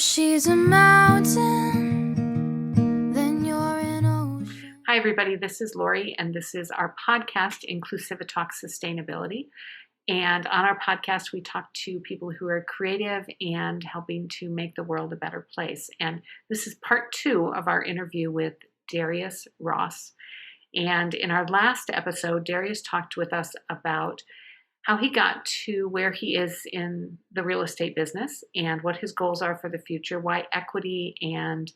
she's a mountain, then you're an ocean. Hi, everybody. This is Lori, and this is our podcast, Inclusivi-TEA Sustainability. And on our podcast, we talk to people who are creative and helping to make the world a better place. And this is part 2 of our interview with Darius Ross. And in our last episode, Darius talked with us about how he got to where he is in the real estate business and what his goals are for the future, why equity and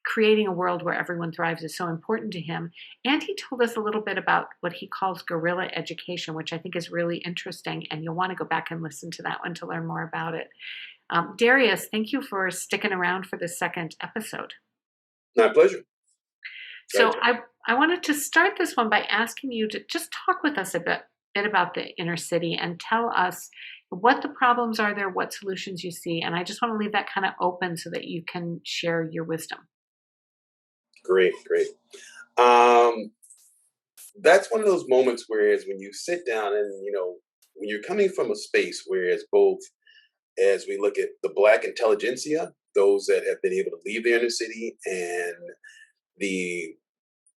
creating a world where everyone thrives is so important to him. And he told us a little bit about what he calls guerilla education, which I think is really interesting. And you'll want to go back and listen to that one to learn more about it. Darius, thank you for sticking around for the second episode. My pleasure. So I wanted to start this one by asking you to just talk with us a bit about the inner city and tell us what the problems are there, what solutions you see. And I just want to leave that kind of open so that you can share your wisdom. Great. That's one of those moments whereas when you sit down and, when you're coming from a space, whereas both as we look at the Black intelligentsia, those that have been able to leave the inner city, and the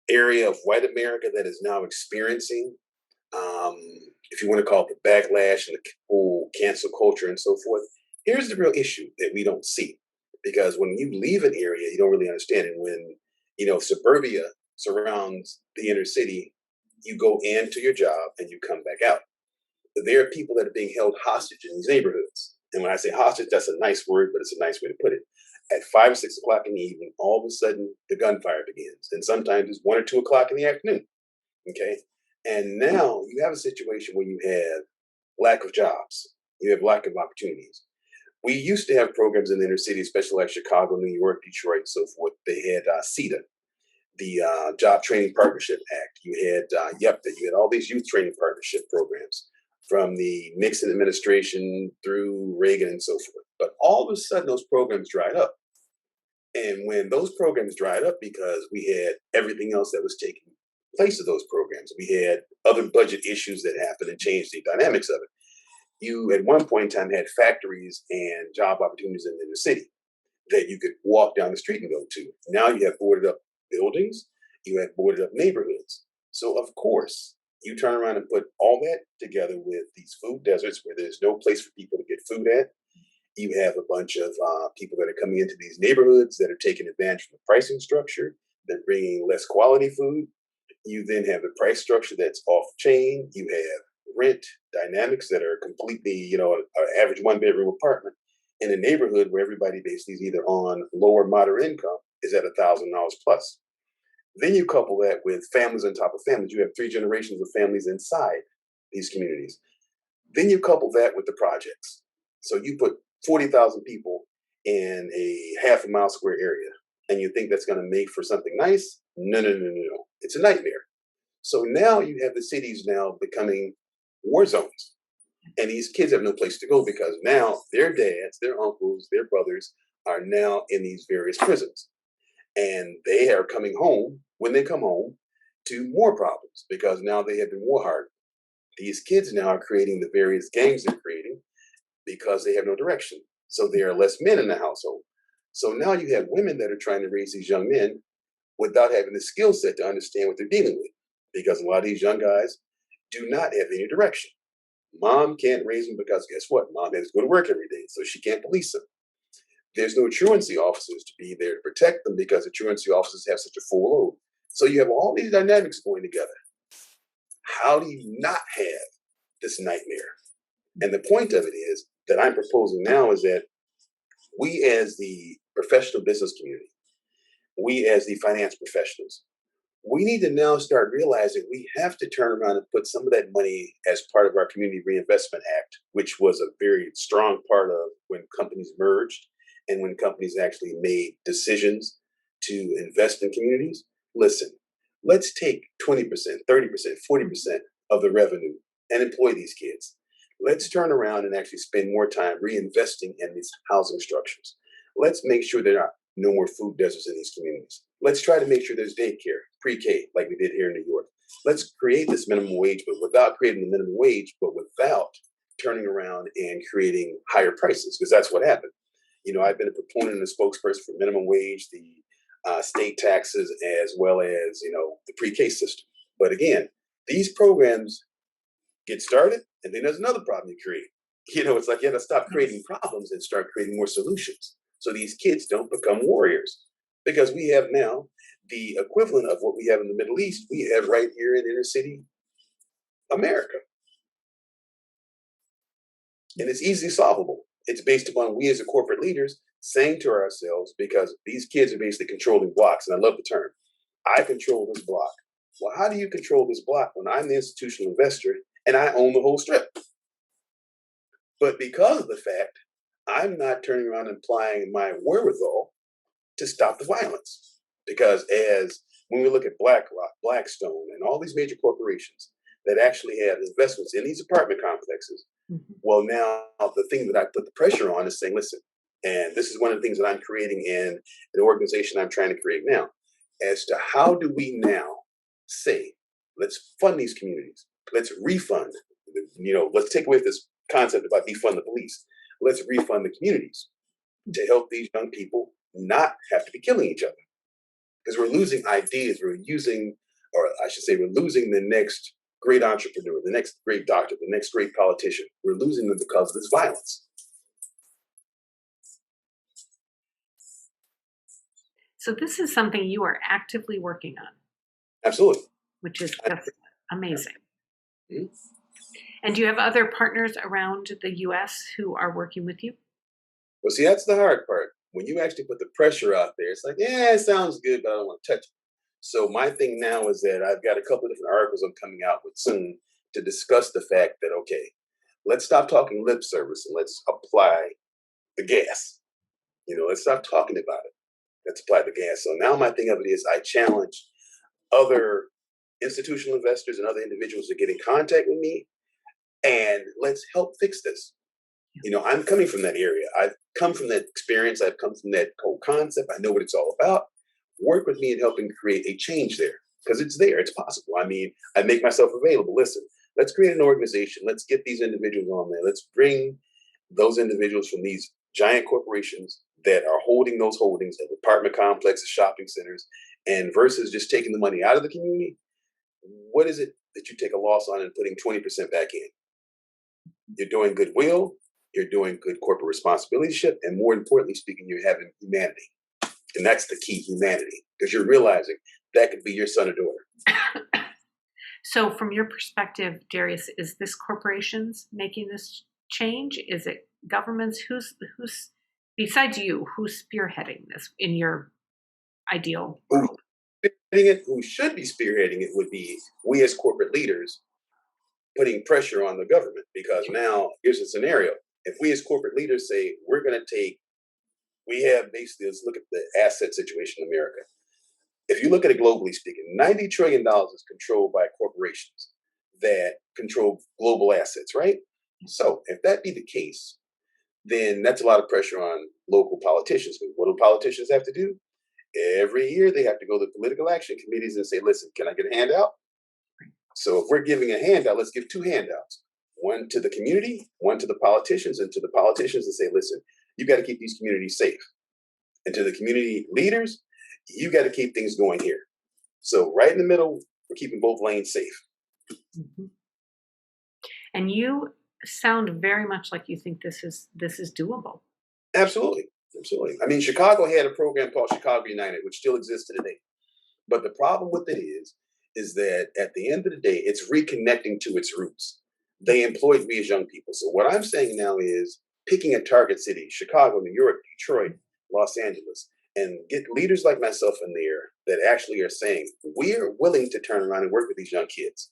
area of white America that is now experiencing, if you want to call it the backlash and the whole cancel culture and so forth, here's the real issue that we don't see. Because when you leave an area, you don't really understand it. When, suburbia surrounds the inner city, you go into your job and you come back out. There are people that are being held hostage in these neighborhoods. And when I say hostage, that's a nice word, but it's a nice way to put it. At 5 or 6 o'clock in the evening, all of a sudden the gunfire begins. And sometimes it's 1 or 2 o'clock in the afternoon. Okay. And now you have a situation where you have lack of jobs. You have lack of opportunities. We used to have programs in the inner city, especially like Chicago, New York, Detroit, and so forth. They had CETA, the Job Training Partnership Act. You had YEPTA. You had all these youth training partnership programs from the Nixon administration through Reagan and so forth. But all of a sudden, those programs dried up. And when those programs dried up, because we had everything else that was taking place of those programs, we had other budget issues that happened and changed the dynamics of it. You, at one point in time, had factories and job opportunities in the inner city that you could walk down the street and go to. Now you have boarded up buildings, you have boarded up neighborhoods. So, of course, you turn around and put all that together with these food deserts where there's no place for people to get food at. You have a bunch of people that are coming into these neighborhoods that are taking advantage of the pricing structure. They're bringing less quality food. You then have the price structure that's off chain. You have rent dynamics that are completely, an average 1-bedroom apartment in a neighborhood where everybody basically is either on low or moderate income is at $1,000 plus. Then you couple that with families on top of families. You have 3 generations of families inside these communities. Then you couple that with the projects. So you put 40,000 people in a half a mile square area, and you think that's going to make for something nice? No. It's a nightmare. So now you have the cities now becoming war zones. And these kids have no place to go because now their dads, their uncles, their brothers are now in these various prisons. And they are coming home, when they come home, to more problems because now they have been war hardened. These kids now are creating the various gangs they're creating because they have no direction. So there are less men in the household. So now you have women that are trying to raise these young men without having the skill set to understand what they're dealing with. Because a lot of these young guys do not have any direction. Mom can't raise them because guess what? Mom has to go to work every day, so she can't police them. There's no truancy officers to be there to protect them because the truancy officers have such a full load. So you have all these dynamics going together. How do you not have this nightmare? And the point of it is that I'm proposing now is that we as the professional business community, we as the finance professionals, we need to now start realizing we have to turn around and put some of that money as part of our Community Reinvestment Act, which was a very strong part of when companies merged and when companies actually made decisions to invest in communities. Listen, let's take 20%, 30%, 40% of the revenue and employ these kids. Let's turn around and actually spend more time reinvesting in these housing structures. Let's make sure there are no more food deserts in these communities. Let's try to make sure there's daycare, pre-K, like we did here in New York. Let's create this minimum wage, but without creating the minimum wage, but without turning around and creating higher prices, because that's what happened. I've been a proponent and a spokesperson for minimum wage, the state taxes, as well as, the pre-K system. But again, these programs get started, and then there's another problem you create. It's like you have to stop creating problems and start creating more solutions. So these kids don't become warriors, because we have now the equivalent of what we have in the Middle East, we have right here in inner city America. And it's easily solvable. It's based upon we as a corporate leaders saying to ourselves, because these kids are basically controlling blocks, and I love the term, I control this block. Well, how do you control this block when I'm the institutional investor and I own the whole strip? But because of the fact I'm not turning around and applying my wherewithal to stop the violence. Because as when we look at BlackRock, Blackstone, and all these major corporations that actually have investments in these apartment complexes, well, now the thing that I put the pressure on is saying, listen, and this is one of the things that I'm creating in an organization I'm trying to create now, as to how do we now say, let's fund these communities, let's refund, let's take away this concept about defund the police, let's refund the communities to help these young people not have to be killing each other. Because we're losing ideas, we're losing the next great entrepreneur, the next great doctor, the next great politician. We're losing them because of this violence. So this is something you are actively working on. Absolutely. Which is just amazing. Mm-hmm. And do you have other partners around the U.S. who are working with you? Well, see, that's the hard part. When you actually put the pressure out there, it's like, yeah, it sounds good, but I don't want to touch it. So my thing now is that I've got a couple of different articles I'm coming out with soon to discuss the fact that, okay, let's stop talking lip service and let's apply the gas. Let's stop talking about it. Let's apply the gas. So now my thing of it is I challenge other institutional investors and other individuals to get in contact with me, and let's help fix this. I'm coming from that area. I've come from that experience. I've come from that whole concept. I know what it's all about. Work with me in helping create a change there, because it's there. It's possible. I mean, I make myself available. Listen, let's create an organization. Let's get these individuals on there. Let's bring those individuals from these giant corporations that are holding those holdings of apartment complexes, shopping centers, and versus just taking the money out of the community. What is it that you take a loss on and putting 20% back in? You're doing goodwill. You're doing good corporate responsibility, and more importantly speaking, you're having humanity. And that's the key, humanity, because you're realizing that could be your son or daughter. So from your perspective, Darius, is this corporations making this change? Is it governments? Who's besides you, who's spearheading this in your ideal world? Who should be spearheading it would be we as corporate leaders putting pressure on the government, because now here's a scenario. If we as corporate leaders say we're going to we have basically, let's look at the asset situation in America. If you look at it globally speaking, $90 trillion is controlled by corporations that control global assets, right? So if that be the case, then that's a lot of pressure on local politicians. What do politicians have to do? Every year they have to go to political action committees and say, listen, can I get a handout? So if we're giving a handout, let's give two handouts. One to the community, one to the politicians, and to the politicians and say, listen, you got to keep these communities safe. And to the community leaders, you got to keep things going here. So right in the middle, we're keeping both lanes safe. Mm-hmm. And you sound very much like you think this is doable. Absolutely. Absolutely. I mean, Chicago had a program called Chicago United, which still exists today. But the problem with it is that at the end of the day, it's reconnecting to its roots. They employed me as young people. So what I'm saying now is picking a target city, Chicago, New York, Detroit, Los Angeles, and get leaders like myself in there that actually are saying, we're willing to turn around and work with these young kids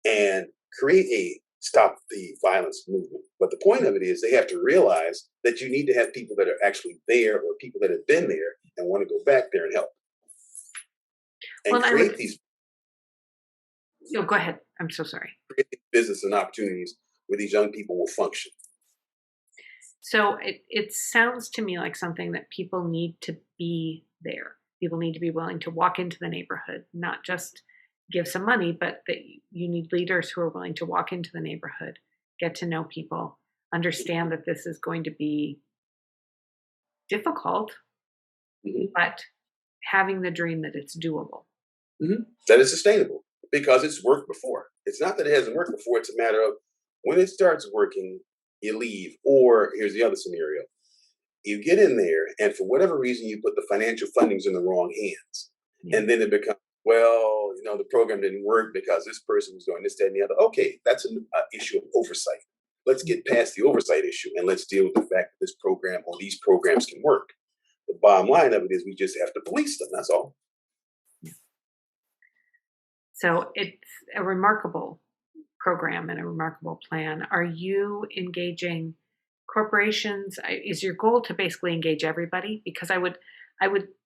and create a stop the violence movement. But the point of it is they have to realize that you need to have people that are actually there, or people that have been there and want to go back there and help. And create these. No, go ahead. I'm so sorry. Create business and opportunities where these young people will function. So it sounds to me like something that people need to be there. People need to be willing to walk into the neighborhood, not just give some money, but that you need leaders who are willing to walk into the neighborhood, get to know people, understand that this is going to be difficult, Mhm. but having the dream that it's doable. That is sustainable because it's worked before. It's not that it hasn't worked before. It's a matter of when it starts working, you leave. Or here's the other scenario: you get in there, and for whatever reason, you put the financial fundings in the wrong hands, Yeah. and then it becomes, well, the program didn't work because this person was doing this, that, and the other. Okay, that's an issue of oversight. Let's get past the oversight issue and let's deal with the fact that this program or these programs can work. The bottom line of it is we just have to police them. That's all. So it's a remarkable program and a remarkable plan. Are you engaging corporations? Is your goal to basically engage everybody? Because I would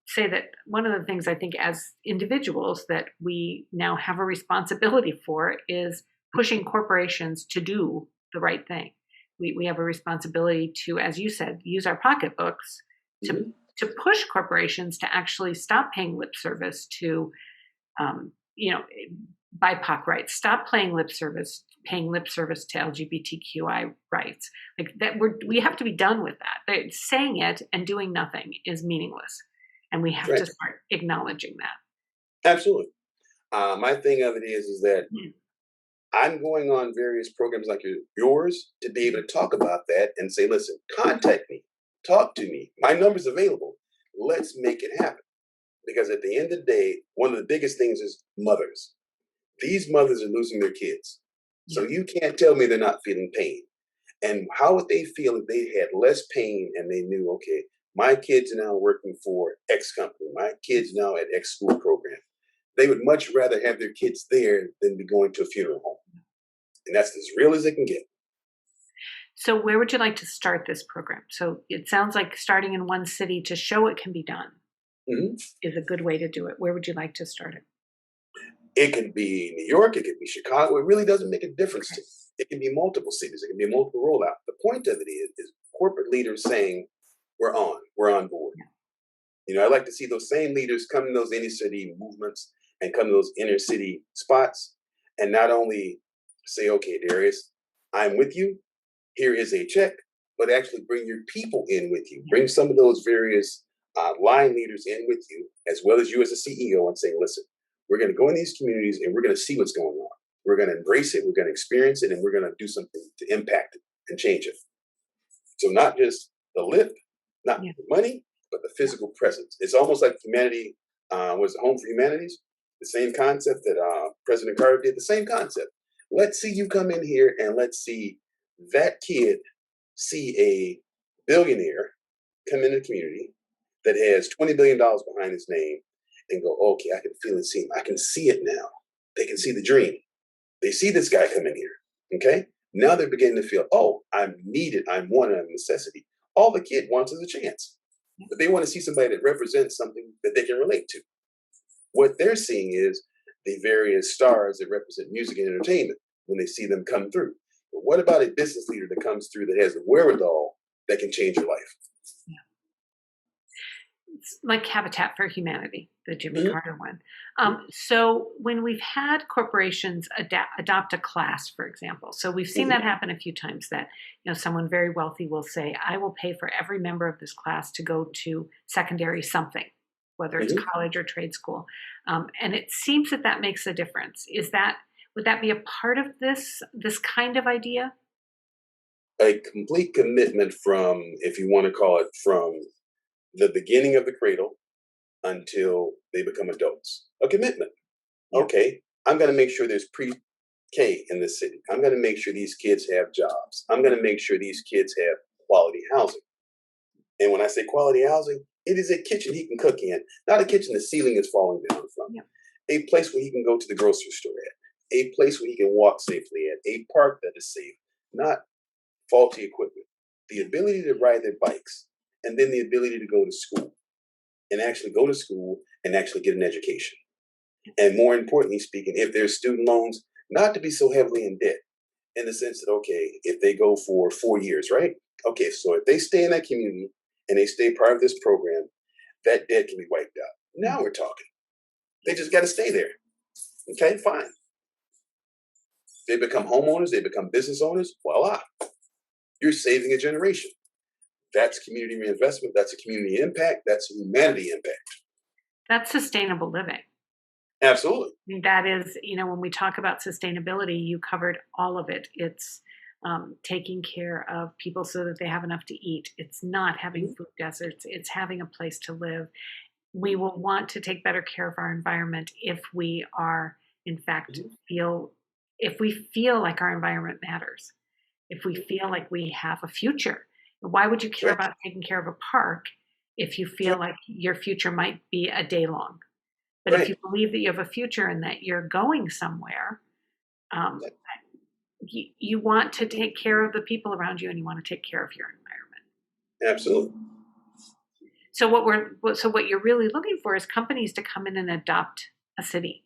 say that one of the things I think as individuals that we now have a responsibility for is pushing corporations to do the right thing. We have a responsibility to, as you said, use our pocketbooks Mhm. to push corporations to actually stop paying lip service to you know, BIPOC rights. Stop paying lip service to LGBTQI rights. Like that, we have to be done with that. Saying it and doing nothing is meaningless, and we have Right. to start acknowledging that. Absolutely. My thing of it is that Mm. I'm going on various programs like yours to be able to talk about that and say, listen, contact me, talk to me. My number's available. Let's make it happen. Because at the end of the day, one of the biggest things is mothers. These mothers are losing their kids. So Yeah. you can't tell me they're not feeling pain. And how would they feel if they had less pain and they knew, okay, my kids are now working for X company, my kids now at X school program. They would much rather have their kids there than be going to a funeral home. And that's as real as it can get. So, where would you like to start this program? So, it sounds like starting in one city to show it can be done Mhm. is a good way to do it. Where would you like to start it? It could be New York, it could be Chicago. It really doesn't make a difference to Okay. me. It can be multiple cities, it can be a multiple rollout. The point of it is corporate leaders saying, we're on board. I like to see those same leaders come to those inner city movements and come to those inner city spots and not only say, okay, Darius, I'm with you. Here is a check, but actually bring your people in with you. Bring some of those various line leaders in with you, as well as you as a CEO, and say, listen, we're going to go in these communities and we're going to see what's going on. We're going to embrace it, we're going to experience it, and we're going to do something to impact it and change it. So not just the lift, not Yeah. the money, but the physical presence. It's almost like humanity was Home for Humanities, the same concept that President Carter did, the same concept. Let's see you come in here and let's see that kid see a billionaire come in the community that has $20 billion behind his name and go, okay, I can feel and see him. I can see it now. They can see the dream. They see this guy come in here. Okay. Now they're beginning to feel, oh, I'm needed. I'm wanted. I'm a necessity. All the kid wants is a chance. But they want to see somebody that represents something that they can relate to. What they're seeing is the various stars that represent music and entertainment when they see them come through. But what about a business leader that comes through that has the wherewithal that can change your life? It's like Habitat for Humanity, the Jimmy Mhm. Carter one. So when we've had corporations adopt a class, for example, so we've seen that happen a few times that someone very wealthy will say, I will pay for every member of this class to go to secondary something, whether it's Mhm. college or trade school. And it seems that makes a difference. Would that be a part of this kind of idea? A complete commitment from, if you want to call it, from the beginning of the cradle until they become adults. A commitment. Yeah. Okay, I'm going to make sure there's pre-K in this city. I'm going to make sure these kids have jobs. I'm going to make sure these kids have quality housing. And when I say quality housing, it is a kitchen he can cook in, not a kitchen the ceiling is falling down from. Yeah. A place where he can go to the grocery store at, a place where he can walk safely at, a park that is safe, not faulty equipment. The ability to ride their bikes, and then the ability to go to school and actually go to school and actually get an education. And more importantly speaking, if there's student loans, not to be so heavily in debt in the sense that, okay, if they go for 4 years, right? Okay, so if they stay in that community and they stay part of this program, that debt can be wiped out. Now we're talking. They just got to stay there. Okay, fine. They become homeowners, they become business owners. Voila. You're saving a generation. That's community reinvestment. That's a community impact. That's a humanity impact. That's sustainable living. Absolutely. That is, when we talk about sustainability, you covered all of it. It's taking care of people so that they have enough to eat. It's not having food deserts. It's having a place to live. We will want to take better care of our environment if we are, in fact, if we feel like our environment matters, if we feel like we have a future. Why would you care about taking care of a park if you feel like your future might be a day long? But if you believe that you have a future and that you're going somewhere, you want to take care of the people around you, and you want to take care of your environment. Absolutely. So what you're really looking for is companies to come in and adopt a city,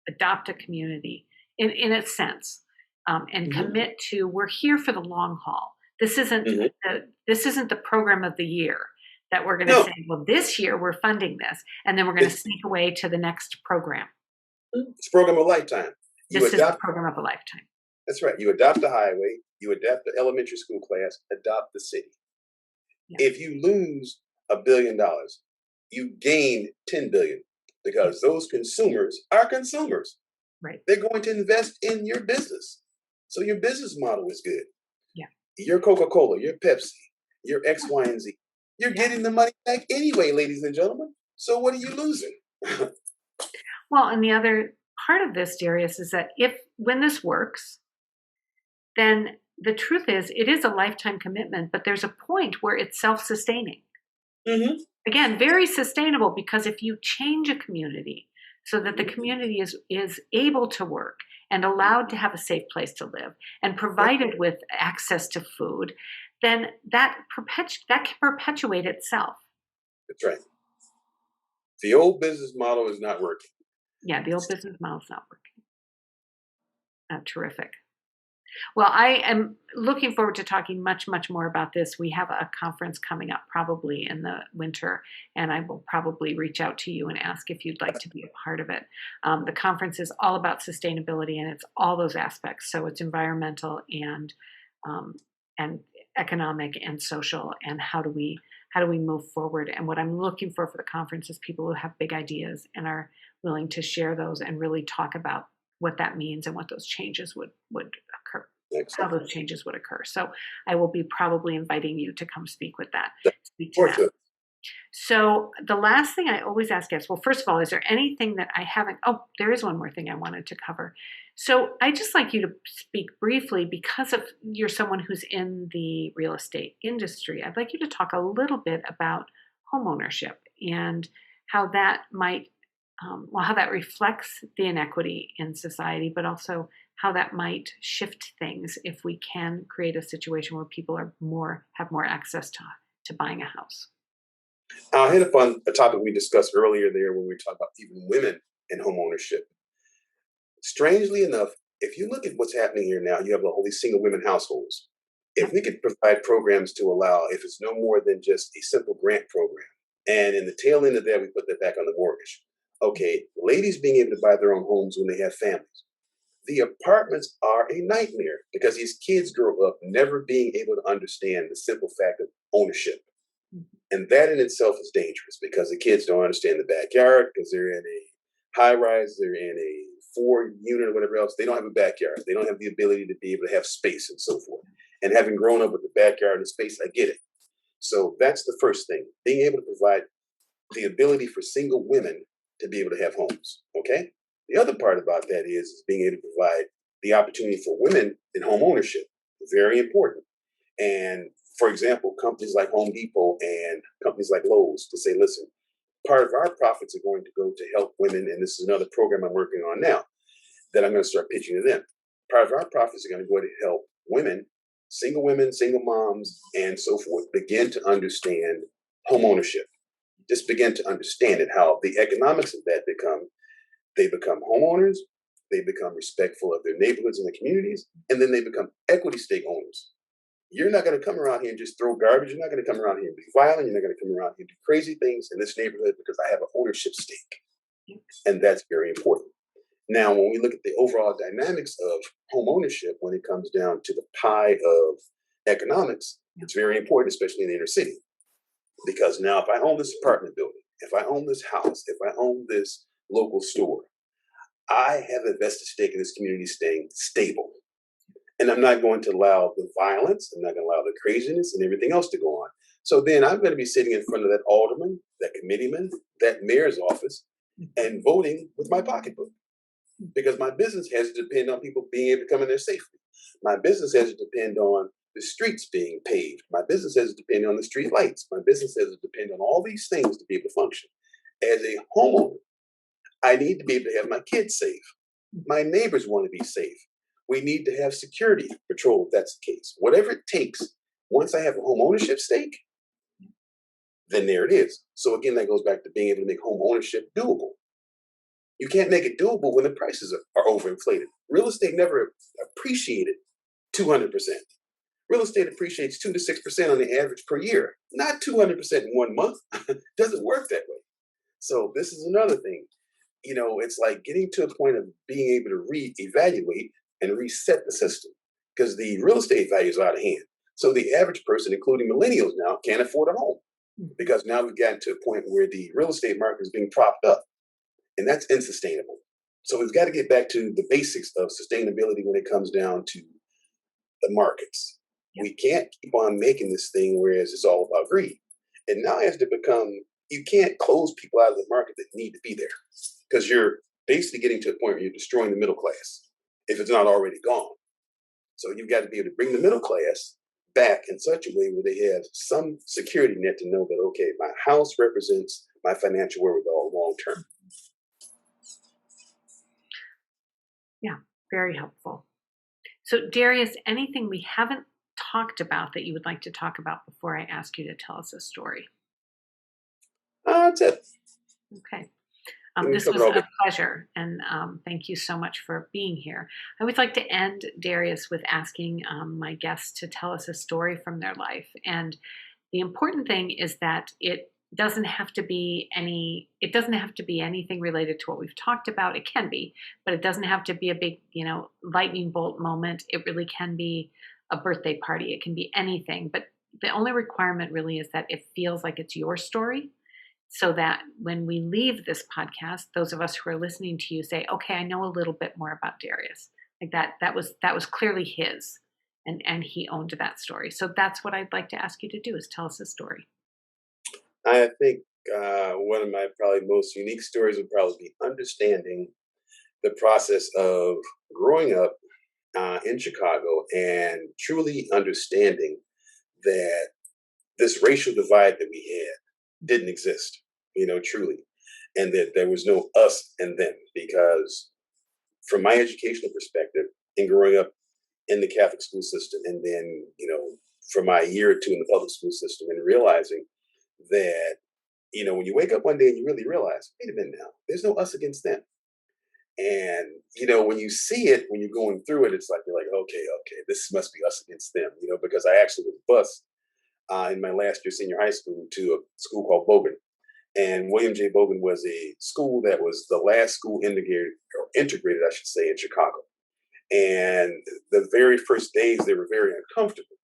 adopt a community in its sense, and commit to, we're here for the long haul. This isn't the program of the year that we're going to say, well, this year we're funding this, and then we're going to sneak away to the next program. It's a program of a lifetime. This is a program of a lifetime. That's right. You adopt the highway, you adopt the elementary school class, adopt the city. Yeah. If you lose $1 billion, you gain 10 billion, because those consumers are consumers. Right. They're going to invest in your business. So your business model is good. Yeah. Your Coca-Cola, your Pepsi, your X, Y, and Z. You're getting the money back anyway, ladies and gentlemen. So what are you losing? Well, and the other part of this, Darius, is that when this works, then the truth is it is a lifetime commitment, but there's a point where it's self-sustaining. Again, very sustainable, because if you change a community so that the community is able to work and allowed to have a safe place to live and provided with access to food, then that can perpetuate itself. That's right. The old business model is not working. Yeah, the old business model is not working. Terrific. Well, I am looking forward to talking much, much more about this. We have a conference coming up probably in the winter, and I will probably reach out to you and ask if you'd like to be a part of it. The conference is all about sustainability, and it's all those aspects. So it's environmental and economic and social, and how do we move forward. And what I'm looking for the conference is people who have big ideas and are willing to share those and really talk about what that means and what those changes would occur, how those changes would occur. So I will be probably inviting you to come speak to that. So the last thing I always ask guests, well, first of all, is there anything that I haven't, there is one more thing I wanted to cover. So I'd just like you to speak briefly, because you're someone who's in the real estate industry. I'd like you to talk a little bit about homeownership and how that might how that reflects the inequity in society, but also how that might shift things if we can create a situation where people have more access to buying a house. I'll hit upon a topic we discussed earlier there when we talked about even women in home ownership. Strangely enough, if you look at what's happening here now, you have all these single women households. If we could provide programs to allow, if it's no more than just a simple grant program, and in the tail end of that, we put that back on the mortgage. Okay, ladies being able to buy their own homes when they have families. The apartments are a nightmare because these kids grow up never being able to understand the simple fact of ownership. And that in itself is dangerous, because the kids don't understand the backyard, because they're in a high rise, they're in a 4-unit or whatever else. They don't have a backyard. They don't have the ability to be able to have space and so forth. And having grown up with the backyard and space, I get it. So that's the first thing, being able to provide the ability for single women to be able to have homes. Okay. The other part about that is being able to provide the opportunity for women in home ownership. Very important. And for example, companies like Home Depot and companies like Lowe's to say, listen, part of our profits are going to go to help women. And this is another program I'm working on now that I'm going to start pitching to them. Part of our profits are going to go to help women, single moms, and so forth, begin to understand home ownership. Just begin to understand it, how the economics of that they become homeowners, they become respectful of their neighborhoods and the communities, and then they become equity stake owners. You're not going to come around here and just throw garbage. You're not going to come around here and be violent. You're not going to come around here and do crazy things in this neighborhood because I have an ownership stake. And that's very important. Now, when we look at the overall dynamics of home ownership, when it comes down to the pie of economics, It's very important, especially in the inner city, because now if I own this apartment building, if I own this house, if I own this local store, I have a vested stake in this community staying stable. And I'm not going to allow the violence, I'm not going to allow the craziness and everything else to go on. So then I'm going to be sitting in front of that alderman, that committeeman, that mayor's office, and voting with my pocketbook. Because my business has to depend on people being able to come in there safely. My business has to depend on the streets being paved. My business has to depend on the street lights. My business has to depend on all these things to be able to function. As a homeowner, I need to be able to have my kids safe. My neighbors want to be safe. We need to have security patrol if that's the case. Whatever it takes, once I have a home ownership stake, then there it is. So again, that goes back to being able to make home ownership doable. You can't make it doable when the prices are overinflated. Real estate never appreciated 200%. Real estate appreciates 2 to 6% on the average per year, not 200% in 1 month. Doesn't work that way. So this is another thing. It's like getting to a point of being able to reevaluate and reset the system, because the real estate value is out of hand. So the average person, including millennials now, can't afford a home, because now we've gotten to a point where the real estate market is being propped up, and that's unsustainable. So we've got to get back to the basics of sustainability when it comes down to the markets. We can't keep on making this thing whereas it's all about greed. And now it has to become, you can't close people out of the market that need to be there, because you're basically getting to a point where you're destroying the middle class if it's not already gone. So you've got to be able to bring the middle class back in such a way where they have some security net to know that, okay, my house represents my financial wherewithal long term. Yeah, very helpful. So Darius, anything we haven't talked about that you would like to talk about before I ask you to tell us a story? That's it. Okay. This was a pleasure, and thank you so much for being here. I would like to end, Darius, with asking my guests to tell us a story from their life. And the important thing is that it doesn't have to be anything related to what we've talked about. It can be, but it doesn't have to be a big, lightning bolt moment. It really can be a birthday party. It can be anything, but the only requirement really is that it feels like it's your story, so that when we leave this podcast, those of us who are listening to you say, okay, I know a little bit more about Darius. Like that was clearly his, and he owned that story. So that's what I'd like to ask you to do, is tell us a story. I think one of my probably most unique stories would probably be understanding the process of growing up in Chicago and truly understanding that this racial divide that we had didn't exist, truly. And that there was no us and them, because from my educational perspective and growing up in the Catholic school system, and then, for my year or two in the public school system, and realizing that, when you wake up one day and you really realize, wait a minute now, there's no us against them. And, when you see it, when you're going through it, it's like, you're like, okay, this must be us against them, because I actually was bused in my last year senior high school to a school called Bogan. And William J. Bogan was a school that was the last school integrated, I should say, in Chicago. And the very first days, they were very uncomfortable,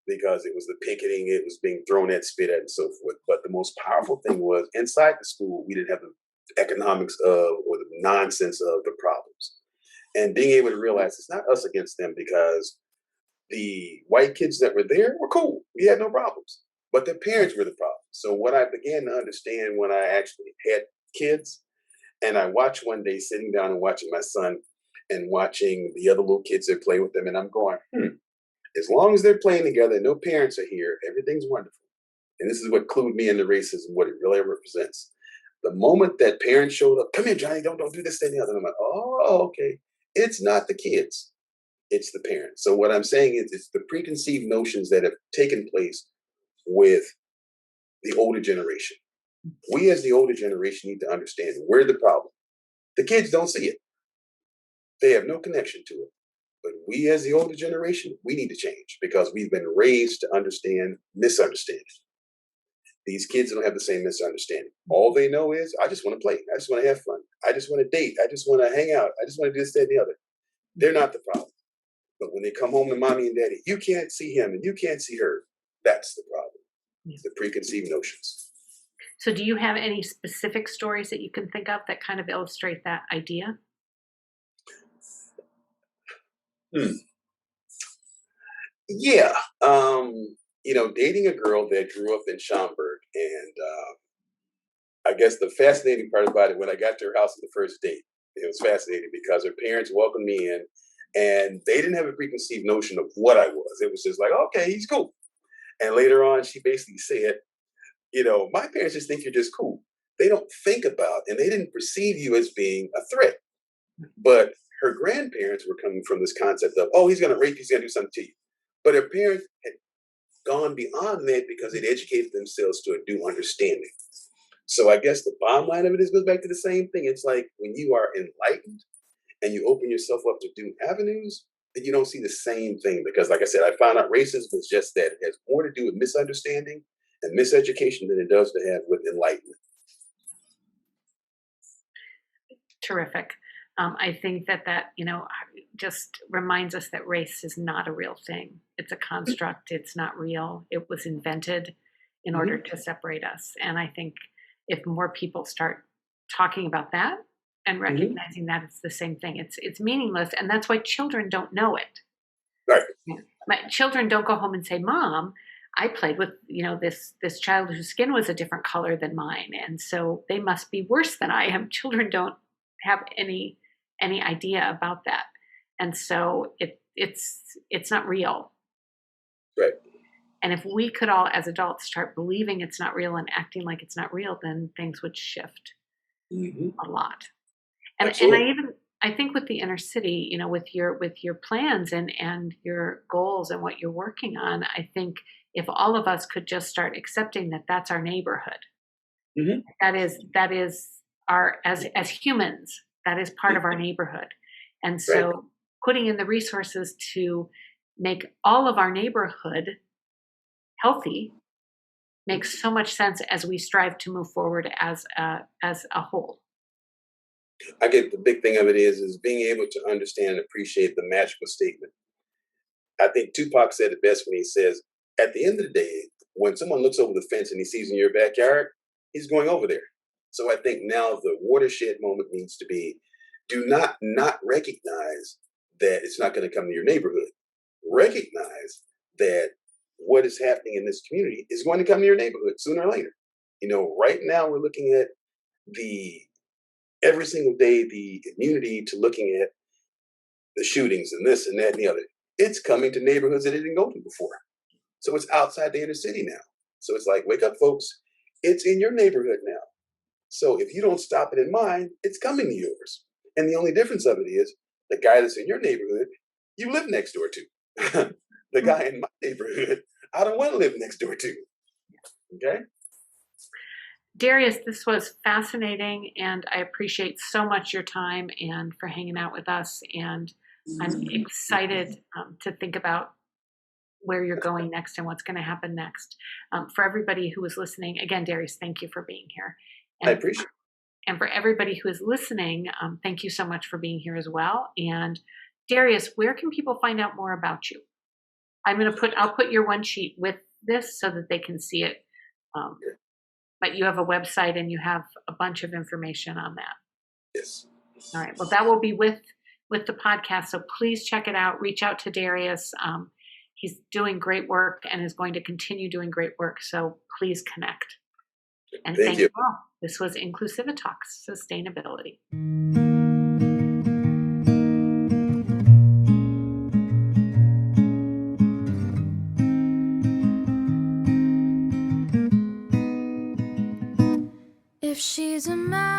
because it was the picketing, it was being thrown at, spit at, and so forth. But the most powerful thing was, inside the school, we didn't have the economics of, or the nonsense of, the problems. And being able to realize it's not us against them, because the white kids that were there were cool. We had no problems. But their parents were the problem. So what I began to understand when I actually had kids, and I watched one day sitting down and watching my son and watching the other little kids that play with them, and I'm going, as long as they're playing together, no parents are here, everything's wonderful. And this is what clued me into racism, what it really represents. The moment that parents showed up, come here, Johnny, don't do this, that, and the other. And I'm like, oh, okay. It's not the kids, it's the parents. So what I'm saying is, it's the preconceived notions that have taken place with the older generation. We as the older generation need to understand we're the problem. The kids don't see it. They have no connection to it. But we as the older generation, we need to change, because we've been raised to understand misunderstanding. These kids don't have the same misunderstanding. All they know is, I just want to play. I just want to have fun. I just want to date. I just want to hang out. I just want to do this, that, and the other. They're not the problem. But when they come home to mommy and daddy, you can't see him and you can't see her. That's the problem. Yeah. The preconceived notions. So do you have any specific stories that you can think of that kind of illustrate that idea? Hmm. Yeah. Dating a girl that grew up in Schaumburg, and I guess the fascinating part about it, when I got to her house on the first date, it was fascinating because her parents welcomed me in, and they didn't have a preconceived notion of what I was. It was just like, okay, he's cool. And later on, she basically said, my parents just think you're just cool. They don't think about, and they didn't perceive you as being a threat. But her grandparents were coming from this concept of, oh, he's going to rape you, he's going to do something to you. But her parents had gone beyond that because they'd educated themselves to a due understanding. So I guess the bottom line of it goes back to the same thing. It's like when you are enlightened and you open yourself up to new avenues, then you don't see the same thing. Because like I said, I found out racism is just that. It has more to do with misunderstanding and miseducation than it does to have with enlightenment. Terrific. I think that just reminds us that race is not a real thing. It's a construct. It's not real. It was invented in order to separate us. And I think if more people start talking about that and recognizing that it's the same thing, it's meaningless. And that's why children don't know it. Right. My children don't go home and say, Mom, I played with, this child whose skin was a different color than mine. And so they must be worse than I am. Children don't have any idea about that. And so it's not real. Right. And if we could all, as adults, start believing it's not real and acting like it's not real, then things would shift a lot. And I think with the inner city, with your plans and your goals and what you're working on, I think if all of us could just start accepting that that's our neighborhood, that is our, as humans, that is part of our neighborhood. And so putting in the resources to make all of our neighborhood healthy makes so much sense as we strive to move forward as a whole. I get the big thing of it is being able to understand and appreciate the magical statement. I think Tupac said it best when he says, at the end of the day, when someone looks over the fence and he sees in your backyard, he's going over there. So I think now the watershed moment needs to be, do not recognize that it's not going to come to your neighborhood. Recognize that what is happening in this community is going to come to your neighborhood sooner or later. Right now we're looking at every single day, the immunity to looking at the shootings and this and that and the other. It's coming to neighborhoods that it didn't go to before. So it's outside the inner city now. So it's like, wake up, folks. It's in your neighborhood now. So if you don't stop it in mind, it's coming to yours. And the only difference of it is the guy that's in your neighborhood, you live next door to. The guy in my neighborhood, I don't want to live next door to. Okay? Darius, this was fascinating, and I appreciate so much your time and for hanging out with us. And I'm excited to think about where you're going next and what's going to happen next. For everybody who is listening, again, Darius, thank you for being here. And I appreciate it. And for everybody who is listening, thank you so much for being here as well. And Darius, where can people find out more about you? I'll put your one sheet with this so that they can see it. But you have a website and you have a bunch of information on that. Yes. All right. Well, that will be with the podcast. So please check it out. Reach out to Darius. He's doing great work and is going to continue doing great work. So please connect. And thank you all. This was Inclusivi-TEA, Sustainability. If she's a man